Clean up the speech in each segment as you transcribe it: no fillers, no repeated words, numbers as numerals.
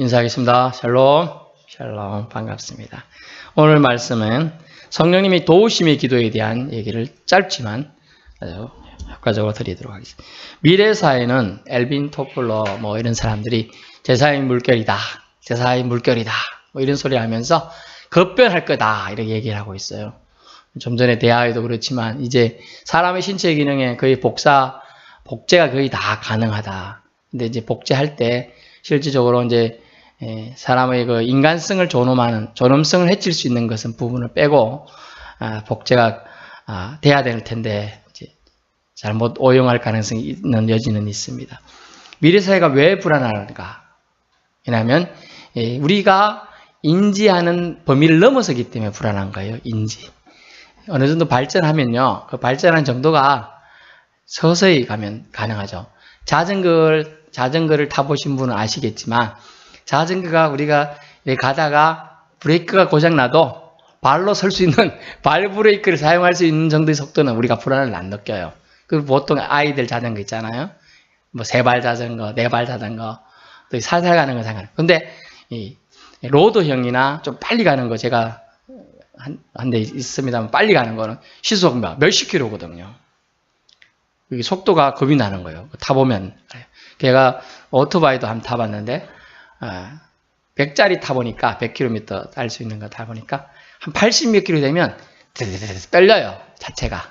인사하겠습니다. 샬롬, 샬롬, 반갑습니다. 오늘 말씀은 성령님이 도우심의 기도에 대한 얘기를 짧지만 아주 효과적으로 드리도록 하겠습니다. 미래 사회는 엘빈 토플러 뭐 이런 사람들이 제사의 물결이다, 제사의 물결이다 뭐 이런 소리 하면서 급변할 거다 이렇게 얘기를 하고 있어요. 좀 전에 대화에도 그렇지만 이제 사람의 신체 기능에 거의 복제가 거의 다 가능하다. 근데 이제 복제할 때 실질적으로 이제 사람의 그 인간성을 존엄성을 해칠 수 있는 것은 부분을 빼고 복제가 돼야 될 텐데 이제 잘못 오용할 가능성이 있는 여지는 있습니다. 미래 사회가 왜 불안한가? 왜냐하면 우리가 인지하는 범위를 넘어서기 때문에 불안한 거예요. 인지. 어느 정도 발전하면요, 그 발전한 정도가 서서히 가면 가능하죠. 자전거를 타보신 분은 아시겠지만, 자전거가 우리가 가다가 브레이크가 고장나도 발로 설 수 있는 발 브레이크를 사용할 수 있는 정도의 속도는 우리가 불안을 안 느껴요. 그 보통 아이들 자전거 있잖아요. 뭐 3발 자전거, 4발 자전거, 또 살살 가는 건 상관없어요. 근데 이 로드형이나 좀 빨리 가는 거 제가 한 대 있습니다만 빨리 가는 거는 시속 몇십 킬로거든요. 이게 속도가 겁이 나는 거예요. 타보면. 걔가 오토바이도 한번 타봤는데 100짜리 타보니까 100km 달 수 있는 거 타보니까 한 80몇 킬로 되면 떨려요. 자체가.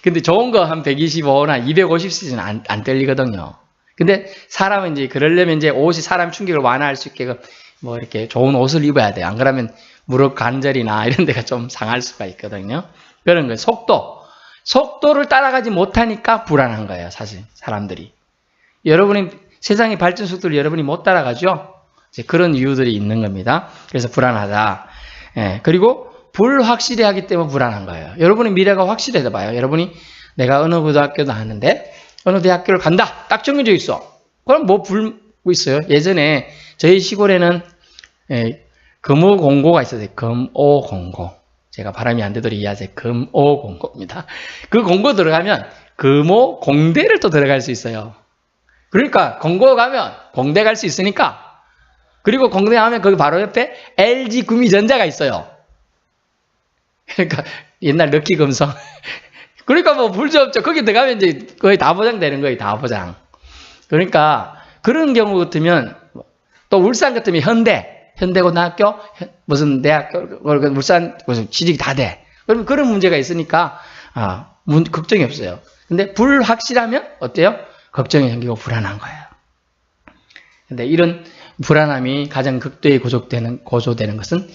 근데 좋은 거 한 125나 250cc는 안 떨리거든요. 근데 사람은 이제 그러려면 이제 옷이 사람 충격을 완화할 수 있게 뭐 이렇게 좋은 옷을 입어야 돼요. 안 그러면 무릎 관절이나 이런 데가 좀 상할 수가 있거든요. 그런 거예요. 속도를 따라가지 못하니까 불안한 거예요. 사실 사람들이. 여러분이 세상의 발전 속도를 여러분이 못 따라가죠. 이제 그런 이유들이 있는 겁니다. 그래서 불안하다. 그리고 불확실히 하기 때문에 불안한 거예요. 여러분의 미래가 확실해져 봐요. 여러분이 내가 어느 고등학교도 하는데 어느 대학교를 간다. 딱 정해져 있어. 그럼 뭐 불고 있어요. 예전에 저희 시골에는 금오공고가 있었어요. 금오공고. 제가 발음이 안 되도록 이해하세요. 금오공고입니다. 그 공고 들어가면 금오공대를 또 들어갈 수 있어요. 그러니까 공고 가면 공대 갈 수 있으니까. 그리고 공대 가면 거기 바로 옆에 LG 구미전자가 있어요. 그러니까 옛날 럭키금성. 그러니까 뭐 불조 없죠. 거기 들어가면 이제 거의 다 보장되는 거예요. 다 보장. 그러니까 그런 경우 같으면 또 울산 같으면 현대고등학교 무슨 대학교 울산 무슨 취직이 다 돼. 그러면 그런 문제가 있으니까 걱정이 없어요. 근데 불확실하면 어때요? 걱정이 생기고 불안한 거예요. 근데 이런 불안함이 가장 극도에 고조되는 것은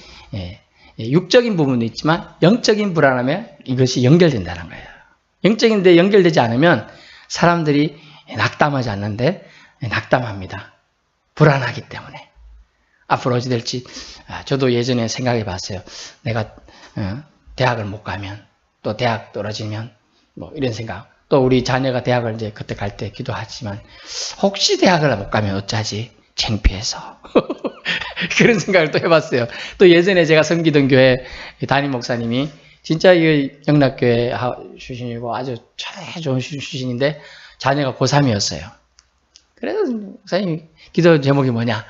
육적인 부분도 있지만 영적인 불안함에 이것이 연결된다는 거예요. 영적인데 연결되지 않으면 사람들이 낙담하지 않는데 낙담합니다. 불안하기 때문에. 앞으로 어찌 될지 저도 예전에 생각해 봤어요. 내가 대학을 못 가면 또 대학 떨어지면 뭐 이런 생각. 또 우리 자녀가 대학을 이제 그때 갈 때 기도하지만 혹시 대학을 못 가면 어쩌지? 창피해서. 그런 생각을 또 해봤어요. 또 예전에 제가 섬기던 교회 담임 목사님이 진짜 이 영락교회 출신이고 아주 좋은 출신인데 자녀가 고3이었어요. 그래서 목사님 기도 제목이 뭐냐?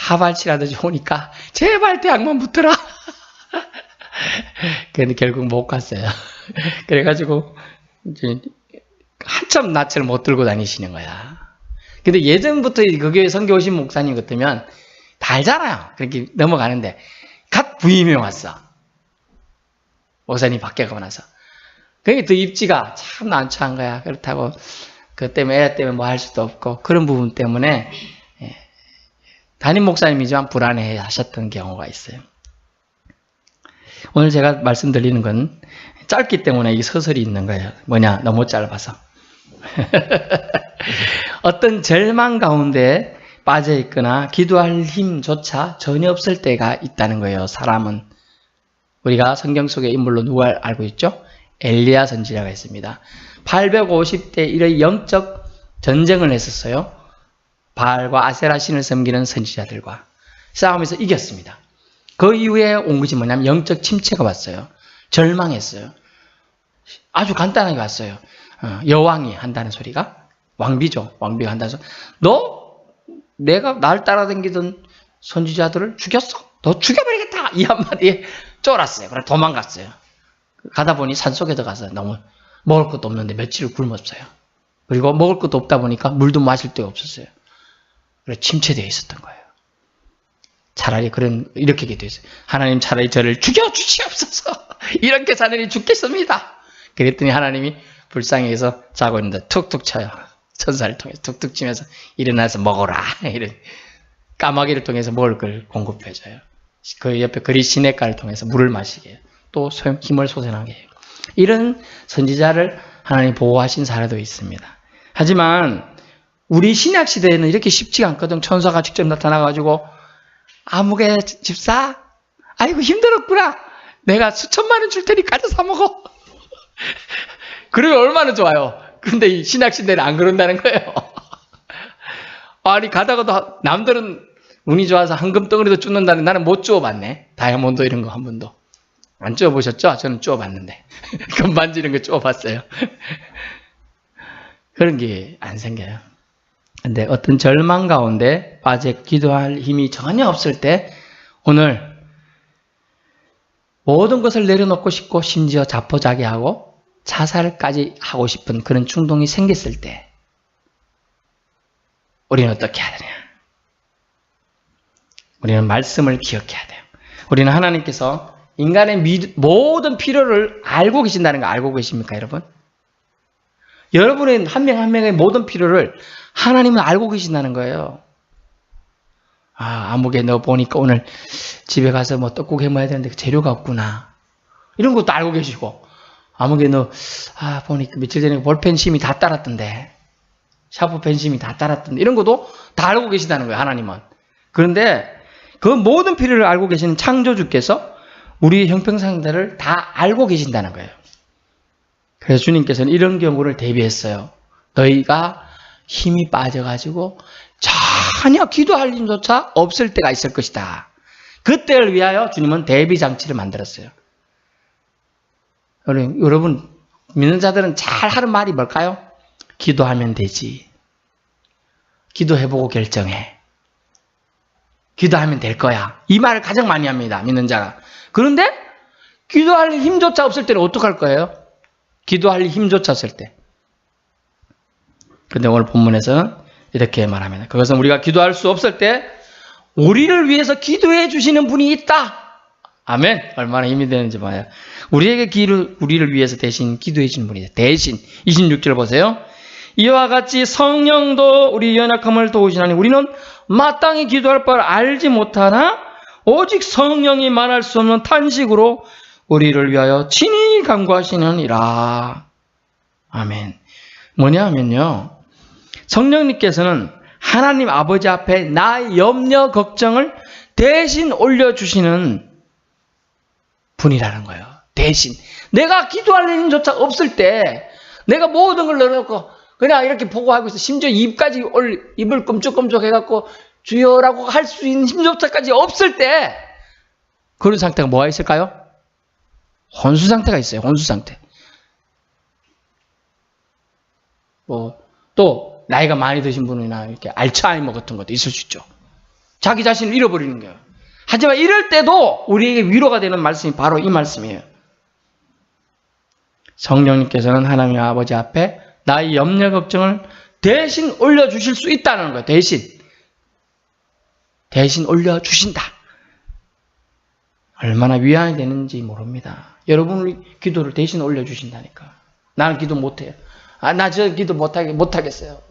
하발치라도 좋으니까 제발 대학만 붙어라. 그런데 결국 못 갔어요. 그래가지고 이제 한참 낯을 못 들고 다니시는 거야. 근데 예전부터 그 교회 선교 오신 목사님 같으면 다 알잖아요. 그렇게 넘어가는데 갓 부임해 왔어. 목사님 바뀌어가고 나서. 그게 더 입지가 참 난처한 거야. 그렇다고 그 때문에 애 때문에 뭐 할 수도 없고 그런 부분 때문에 담임 목사님이지만 불안해 하셨던 경우가 있어요. 오늘 제가 말씀드리는 건 짧기 때문에 이 서설이 있는 거예요. 뭐냐? 너무 짧아서. 어떤 절망 가운데 빠져 있거나 기도할 힘조차 전혀 없을 때가 있다는 거예요. 사람은. 우리가 성경 속의 인물로 누가 알고 있죠? 엘리야 선지자가 있습니다. 850대 1의 영적 전쟁을 했었어요. 바알과 아세라 신을 섬기는 선지자들과 싸움에서 이겼습니다. 그 이후에 온 것이 뭐냐면 영적 침체가 왔어요. 절망했어요. 아주 간단하게 왔어요. 여왕이 한다는 소리가 왕비죠. 왕비가 한다는 소리. 너 내가 날 따라다니던 선지자들을 죽였어. 너 죽여버리겠다. 이 한마디에 쫄았어요. 그래 도망갔어요. 가다 보니 산속에 들어가서 너무 먹을 것도 없는데 며칠을 굶었어요. 그리고 먹을 것도 없다 보니까 물도 마실 데가 없었어요. 그래 침체되어 있었던 거예요. 차라리 이렇게 기도했어요. 하나님 차라리 저를 죽여주시옵소서. 이렇게 자네이 죽겠습니다. 그랬더니 하나님이 불쌍히 해서 자고 있는데 툭툭 쳐요. 천사를 통해서 툭툭 치면서 일어나서 먹어라. 이런 까마귀를 통해서 먹을 걸 공급해줘요. 그 옆에 그리 시냇가를 통해서 물을 마시게 해요. 또 힘을 솟아나게 해요. 이런 선지자를 하나님 보호하신 사례도 있습니다. 하지만 우리 신약 시대에는 이렇게 쉽지가 않거든. 천사가 직접 나타나가지고 아무개 집사, 아이고 힘들었구나. 내가 수천만 원 줄 테니 가서 사 먹어. 그러면 얼마나 좋아요. 근데 이 신약 시대는 안 그런다는 거예요. 아니 가다가도 남들은 운이 좋아서 황금 덩어리도 쫓는다는데 나는 못 쫓아봤네. 다이아몬드 이런 거 한 번도. 안 쫓아보셨죠? 저는 쫓아봤는데. 금반지 이런 거 쫓아봤어요. 그런 게 안 생겨요. 근데 어떤 절망 가운데 빠져 기도할 힘이 전혀 없을 때 오늘 모든 것을 내려놓고 싶고 심지어 자포자기하고 자살까지 하고 싶은 그런 충동이 생겼을 때 우리는 어떻게 해야 되냐? 우리는 말씀을 기억해야 돼요. 우리는 하나님께서 인간의 모든 필요를 알고 계신다는 거 알고 계십니까, 여러분? 여러분의 한 명 한 명의 모든 필요를 하나님은 알고 계신다는 거예요. 아무개 너 보니까 오늘 집에 가서 뭐 떡국 해 먹어야 되는데 재료가 없구나. 이런 것도 알고 계시고, 아무개 너 보니까 며칠 전에 볼펜 심이 다 따랐던데, 샤프펜 심이 다 따랐던데, 이런 것도 다 알고 계신다는 거예요, 하나님은. 그런데 그 모든 필요를 알고 계시는 창조주께서 우리의 형평상태를 다 알고 계신다는 거예요. 그래서 주님께서는 이런 경우를 대비했어요. 너희가 힘이 빠져가지고 전혀 기도할 힘조차 없을 때가 있을 것이다. 그때를 위하여 주님은 대비장치를 만들었어요. 여러분 믿는 자들은 잘 하는 말이 뭘까요? 기도하면 되지. 기도해보고 결정해. 기도하면 될 거야. 이 말을 가장 많이 합니다. 믿는 자가. 그런데 기도할 힘조차 없을 때는 어떡할 거예요? 기도할 힘조차 없을 때. 그런데 오늘 본문에서는 이렇게 말합니다. 그것은 우리가 기도할 수 없을 때 우리를 위해서 기도해 주시는 분이 있다. 아멘. 얼마나 힘이 되는지 봐요. 우리를 위해서 대신 기도해 주시는 분이 있다. 대신 26절 보세요. 이와 같이 성령도 우리 연약함을 도우시나니 우리는 마땅히 기도할 바를 알지 못하나 오직 성령이 말할 수 없는 탄식으로 우리를 위하여 친히 간구하시느니라. 아멘. 뭐냐 하면요, 성령님께서는 하나님 아버지 앞에 나의 염려 걱정을 대신 올려주시는 분이라는 거예요. 대신 내가 기도할 일조차 없을 때 내가 모든 걸 넣어놓고 그냥 이렇게 보고 하고 있어. 심지어 입을 끔찍끔찍 해갖고 주여라고 할 수 있는 힘조차까지 없을 때 그런 상태가 뭐가 있을까요? 혼수 상태가 있어요. 혼수 상태. 또 나이가 많이 드신 분이나 이렇게 알츠하이머 같은 것도 있을 수 있죠. 자기 자신을 잃어버리는 거예요. 하지만 이럴 때도 우리에게 위로가 되는 말씀이 바로 이 말씀이에요. 성령님께서는 하나님 아버지 앞에 나의 염려 걱정을 대신 올려주실 수 있다는 거예요. 대신 올려주신다. 얼마나 위안이 되는지 모릅니다. 여러분의 기도를 대신 올려주신다니까. 나는 기도 못해요. 나 저 기도 못하겠어요.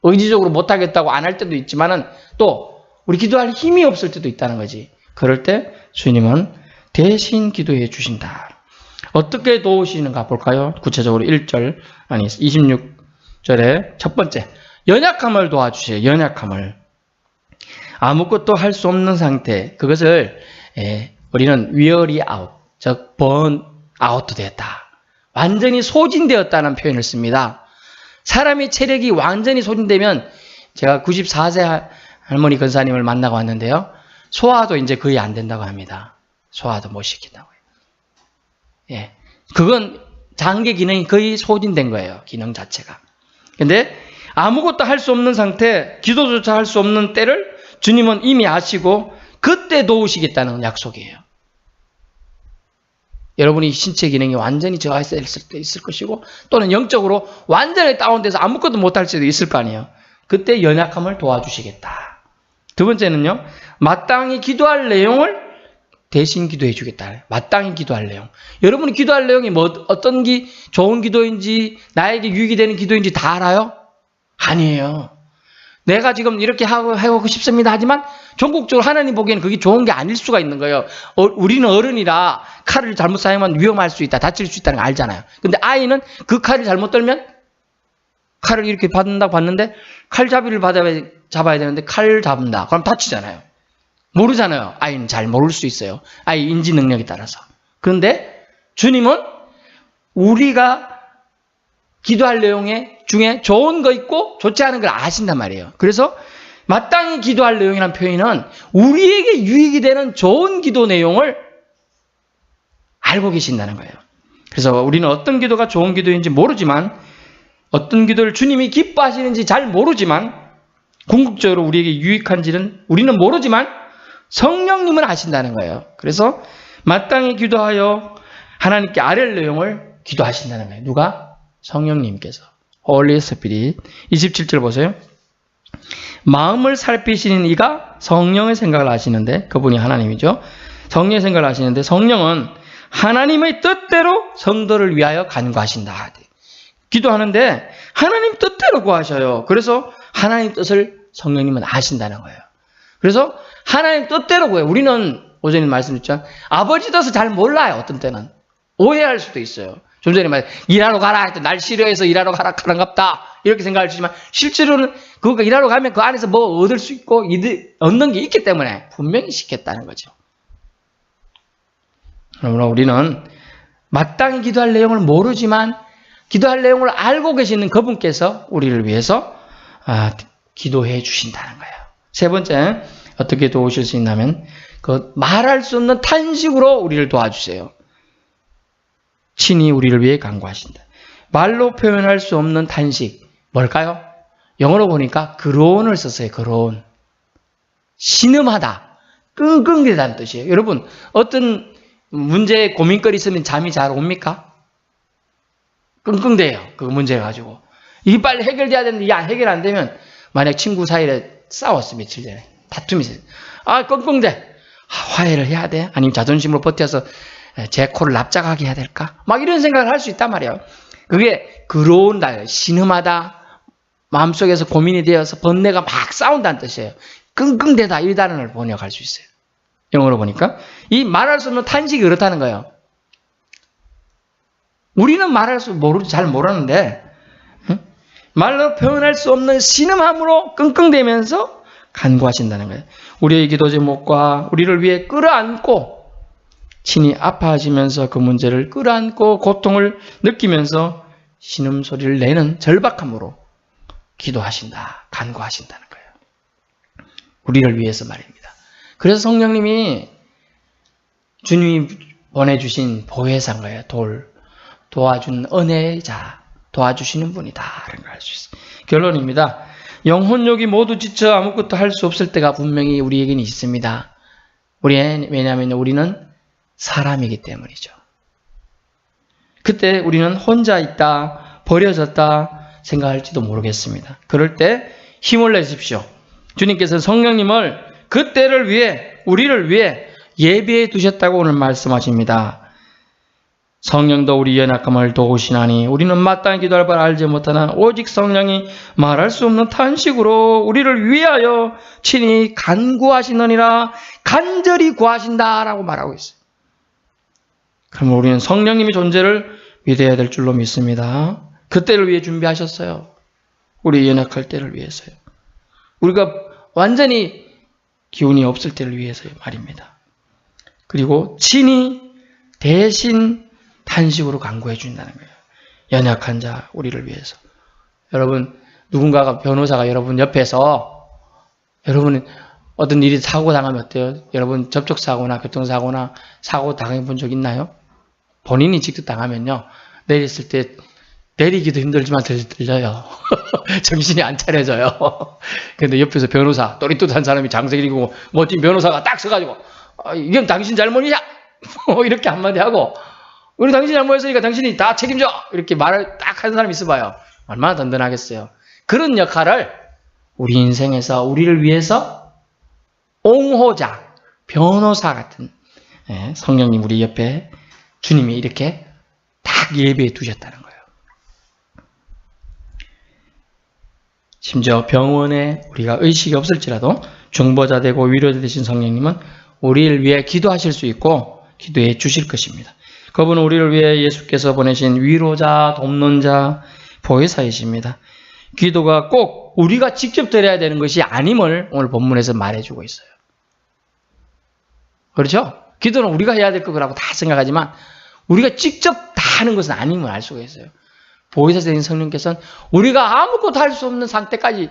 의지적으로 못하겠다고 안 할 때도 있지만은 또 우리 기도할 힘이 없을 때도 있다는 거지. 그럴 때 주님은 대신 기도해 주신다. 어떻게 도우시는가 볼까요? 구체적으로 26절에 첫 번째, 연약함을 도와주세요. 연약함을. 아무것도 할 수 없는 상태, 그것을 우리는 weary out, 즉 burn out 되었다. 완전히 소진되었다는 표현을 씁니다. 사람의 체력이 완전히 소진되면, 제가 94세 할머니 권사님을 만나고 왔는데요, 소화도 이제 거의 안 된다고 합니다. 소화도 못 시킨다고요. 그건 장기 기능이 거의 소진된 거예요. 기능 자체가. 근데 아무것도 할 수 없는 상태, 기도조차 할 수 없는 때를 주님은 이미 아시고 그때 도우시겠다는 약속이에요. 여러분이 신체 기능이 완전히 저하했을 때 있을 것이고 또는 영적으로 완전히 다운돼서 아무것도 못할 수도 있을 거 아니에요. 그때 연약함을 도와주시겠다. 두 번째는요. 마땅히 기도할 내용을 대신 기도해 주겠다. 마땅히 기도할 내용. 여러분이 기도할 내용이 어떤 좋은 기도인지 나에게 유익이 되는 기도인지 다 알아요? 아니에요. 내가 지금 이렇게 하고 싶습니다. 하지만 전국적으로 하나님 보기에는 그게 좋은 게 아닐 수가 있는 거예요. 우리는 어른이라 칼을 잘못 사용하면 위험할 수 있다. 다칠 수 있다는 걸 알잖아요. 근데 아이는 그 칼을 잘못 들면 칼을 이렇게 받는데 칼잡이를 잡아야 되는데 칼을 잡는다. 그럼 다치잖아요. 모르잖아요. 아이는 잘 모를 수 있어요. 아이 인지 능력에 따라서. 그런데 주님은 우리가 기도할 내용 중에 좋은 거 있고 좋지 않은 걸 아신단 말이에요. 그래서 마땅히 기도할 내용이라는 표현은 우리에게 유익이 되는 좋은 기도 내용을 알고 계신다는 거예요. 그래서 우리는 어떤 기도가 좋은 기도인지 모르지만 어떤 기도를 주님이 기뻐하시는지 잘 모르지만 궁극적으로 우리에게 유익한지는 우리는 모르지만 성령님은 아신다는 거예요. 그래서 마땅히 기도하여 하나님께 아뢰을 내용을 기도하신다는 거예요. 누가? 성령님께서. Holy Spirit. 27절 보세요. 마음을 살피시는 이가 성령의 생각을 아시는데 그분이 하나님이죠. 성령의 생각을 아시는데 성령은 하나님의 뜻대로 성도를 위하여 간구하신다. 기도하는데 하나님 뜻대로 구하셔요. 그래서 하나님 뜻을 성령님은 아신다는 거예요. 그래서 하나님 뜻대로 구해요. 우리는 오전에 말씀드렸지만 아버지 뜻을 잘 몰라요. 어떤 때는. 오해할 수도 있어요. 좀 전에 일하러 가라 했더니 날 싫어해서 일하러 가라 하는갑다 이렇게 생각할 수 있지만 실제로는 그거 일하러 가면 그 안에서 뭐 얻을 수 있고 얻는 게 있기 때문에 분명히 시켰다는 거죠. 그러므로 우리는 마땅히 기도할 내용을 모르지만 기도할 내용을 알고 계시는 그분께서 우리를 위해서 기도해 주신다는 거예요. 세 번째 어떻게 도우실 수 있냐면 그 말할 수 없는 탄식으로 우리를 도와주세요. 친히 우리를 위해 간구하신다. 말로 표현할 수 없는 탄식. 뭘까요? 영어로 보니까 groan을 썼어요. groan. 신음하다. 끙끙대다는 뜻이에요. 여러분 어떤 문제에 고민거리 있으면 잠이 잘 옵니까? 끙끙대요. 그 문제 가지고. 이게 빨리 해결돼야 되는데 해결 안 되면 만약 친구 사이에 싸웠어 며칠 전에. 다툼이 있어요. 끙끙대. 화해를 해야 돼? 아니면 자존심으로 버텨서 제 코를 납작하게 해야 될까? 막 이런 생각을 할 수 있단 말이에요. 그게 그로운다, 신음하다, 마음속에서 고민이 되어서 번뇌가 막 싸운다는 뜻이에요. 끙끙대다 이 단어를 번역할 수 있어요. 영어로 보니까 이 말할 수 없는 탄식이 그렇다는 거예요. 우리는 말할 수 잘 모르는데 말로 표현할 수 없는 신음함으로 끙끙대면서 간구하신다는 거예요. 우리의 기도 제목과 우리를 위해 끌어안고 친히 아파하시면서 그 문제를 끌어안고 고통을 느끼면서 신음소리를 내는 절박함으로 기도하신다, 간구하신다는 거예요. 우리를 위해서 말입니다. 그래서 성령님이 주님이 보내주신 보혜사인 거예요. 도와준 은혜의 자, 도와주시는 분이다. 이런 걸 알 수 있어요. 결론입니다. 영혼력이 모두 지쳐 아무것도 할 수 없을 때가 분명히 우리에게는 있습니다. 왜냐하면 우리는 사람이기 때문이죠. 그때 우리는 혼자 있다, 버려졌다 생각할지도 모르겠습니다. 그럴 때 힘을 내십시오. 주님께서 성령님을 그때를 위해, 우리를 위해 예비해 두셨다고 오늘 말씀하십니다. 성령도 우리 연약함을 도우시나니 우리는 마땅히 기도할 바를 알지 못하나 오직 성령이 말할 수 없는 탄식으로 우리를 위하여 친히 간구하시느니라. 간절히 구하신다라고 말하고 있어요. 그럼 우리는 성령님의 존재를 믿어야 될 줄로 믿습니다. 그때를 위해 준비하셨어요. 우리 연약할 때를 위해서요. 우리가 완전히 기운이 없을 때를 위해서요 말입니다. 그리고 친히 대신 탄식으로 간구해 준다는 거예요. 연약한 자 우리를 위해서. 여러분 누군가가 변호사가 여러분 옆에서 여러분 어떤 일이 사고 당하면 어때요? 여러분 접촉사고나 교통사고나 사고 당해 본 적 있나요? 본인이 직접 당하면요 내렸을 때 내리기도 힘들지만 들려요. 정신이 안 차려져요. 근데 옆에서 변호사, 또릿또한 사람이 장색이고 멋진 변호사가 딱 서가지고 이건 당신 잘못이야! 이렇게 한마디 하고 우리 당신이 잘못했으니까 당신이 다 책임져! 이렇게 말을 딱 하는 사람이 있어봐요. 얼마나 든든하겠어요. 그런 역할을 우리 인생에서 우리를 위해서 옹호자, 변호사 같은 성령님 우리 옆에 주님이 이렇게 딱 예배해 두셨다는 거예요. 심지어 병원에 우리가 의식이 없을지라도 중보자 되고 위로자 되신 성령님은 우리를 위해 기도하실 수 있고 기도해 주실 것입니다. 그분은 우리를 위해 예수께서 보내신 위로자, 돕는자, 보혜사이십니다. 기도가 꼭 우리가 직접 드려야 되는 것이 아님을 오늘 본문에서 말해주고 있어요. 그렇죠? 기도는 우리가 해야 될 거라고 다 생각하지만 우리가 직접 다 하는 것은 아님을 알 수가 있어요. 보혜사 되신 성령께서는 우리가 아무것도 할 수 없는 상태까지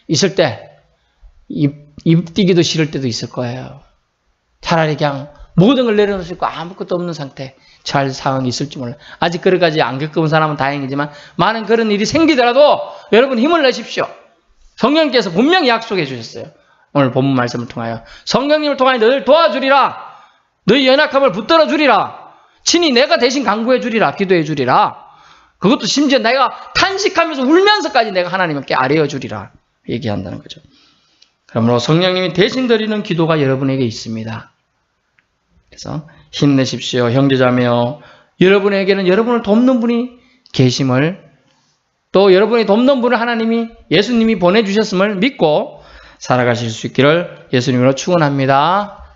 있을 때 입 뛰기도 싫을 때도 있을 거예요. 차라리 그냥 모든 걸 내려놓으시고 아무것도 없는 상태 잘 상황이 있을지 몰라요. 아직 그렇게까지 안 겪은 사람은 다행이지만 많은 그런 일이 생기더라도 여러분 힘을 내십시오. 성령님께서 분명히 약속해 주셨어요. 오늘 본문 말씀을 통하여 성령님을 통하여 너희를 도와주리라. 너희 연약함을 붙들어 주리라. 친히 내가 대신 간구해 주리라. 기도해 주리라. 그것도 심지어 내가 탄식하면서 울면서까지 내가 하나님께 아뢰어 주리라. 얘기한다는 거죠. 그러므로 성령님이 대신 드리는 기도가 여러분에게 있습니다. 그래서 힘내십시오. 형제자매여. 여러분에게는 여러분을 돕는 분이 계심을 또 여러분이 돕는 분을 하나님이 예수님이 보내주셨음을 믿고 살아가실 수 있기를 예수님으로 축원합니다.